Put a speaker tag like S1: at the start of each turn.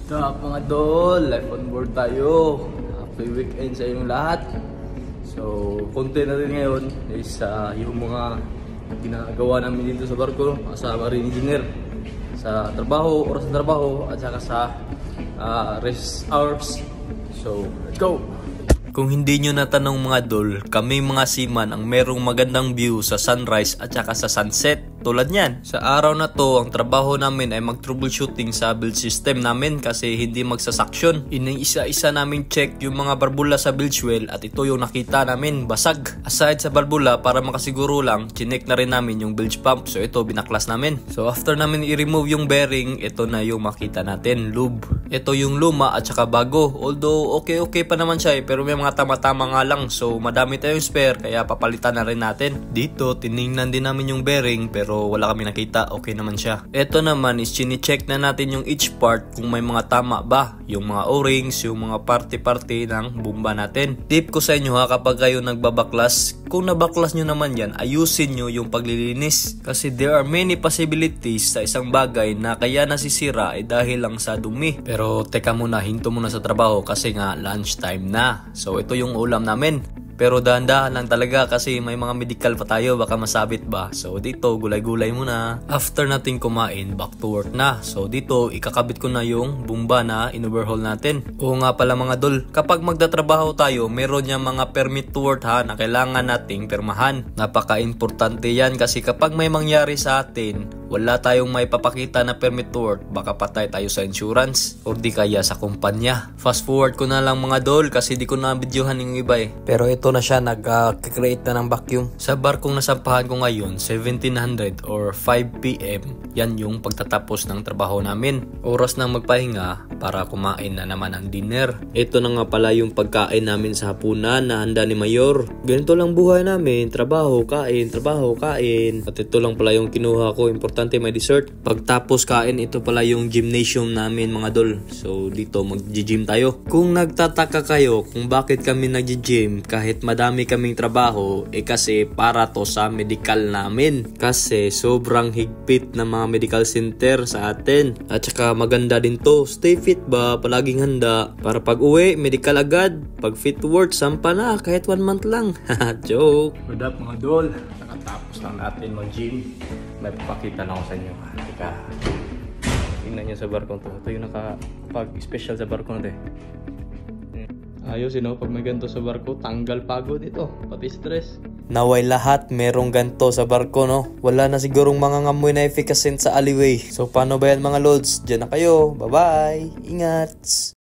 S1: What's mga dol? Life on board tayo. Happy weekend sa inyong lahat. So, konti na rin ngayon is yung mga ginagawa namin dito sa barko sa marine engineer. Sa trabaho, oras ng trabaho, at saka sa rest hours. So, let's go!
S2: Kung hindi nyo natanong mga dol, kami mga seaman ang merong magandang view sa sunrise at saka sa sunset. Tulad niyan. Sa araw na to, ang trabaho namin ay mag-troubleshooting sa build system namin kasi hindi magsasaksyon. Ini-isa-isa namin check yung mga barbula sa bilge well at ito yung nakita namin, basag. Aside sa barbula, para makasiguro lang, chinek na rin namin yung bilge pump. So ito, binaklas namin. So after namin i-remove yung bearing, ito na yung makita natin, lube. Ito yung luma at saka bago. Although okay pa naman siya pero may mga tama-tama nga lang. So madami tayong spare kaya papalitan na rin natin. Dito, tiningnan din namin yung bearing pero wala kami nakita, okay naman siya. Ito naman is chine-check na natin yung each part kung may mga tama ba. Yung mga o-rings, yung mga parte-parte ng bomba natin. Tip ko sa inyo ha, kapag kayo nagbabaklas, kung nabaklas nyo naman yan, ayusin nyo yung paglilinis. Kasi there are many possibilities sa isang bagay na kaya nasisira ay dahil lang sa dumi. Pero teka muna, hinto muna sa trabaho kasi nga lunchtime na. So ito yung ulam namin. Pero dahan-dahan lang talaga kasi may mga medical pa tayo, baka masabit ba. So dito, gulay-gulay muna. After natin kumain, back to work na. So dito, ikakabit ko na yung bomba na in-overhaul natin. Oo nga pala mga dol, kapag magtatrabaho tayo, meron niya mga permit to work ha, na kailangan nating pirmahan. Napaka-importante yan kasi kapag may mangyari sa atin, wala tayong may papakita na permit to work, baka patay tayo sa insurance o di kaya sa kumpanya. Fast forward ko na lang mga dol kasi di ko na videohan yung iba eh. Pero ito na siya, nag-create na ng vacuum. Sa barkong nasampahan ko ngayon, 1700 or 5 PM. Yan yung pagtatapos ng trabaho namin. Oras na magpahinga para kumain na naman ang dinner. Ito na nga pala yung pagkain namin sa hapunan na handa ni Mayor. Ganito lang buhay namin, trabaho, kain, trabaho, kain. At ito lang pala yung kinuha ko, importante may dessert. Pagtapos kain, ito pala yung gymnasium namin mga dol. So dito mag-gym tayo. Kung nagtataka kayo kung bakit kami nag-gym kahit madami kaming trabaho, kasi para to sa medical namin. Kasi sobrang higpit na mga medical center sa atin. At saka maganda din to, stay fit ba, palaging handa. Para pag uwi, medical agad. Pag fit to work, sampa na kahit 1 month lang. Joke.
S1: Good up mga dol. Nakatapos lang natin mag-gym. May papakita na ako sa inyo. Teka. Tingnan nyo sa barkong to. Ito yung nakapag-special sa barkong to eh. Ayos pag may ganito sa barko, tanggal pagod ito, pati stress.
S2: Naway lahat merong ganto sa barko no. Wala na sigurong mga ngamoy na efficacy sa alleyway. So paano ba yan mga lods? Diyan na kayo. Bye bye. Ingat.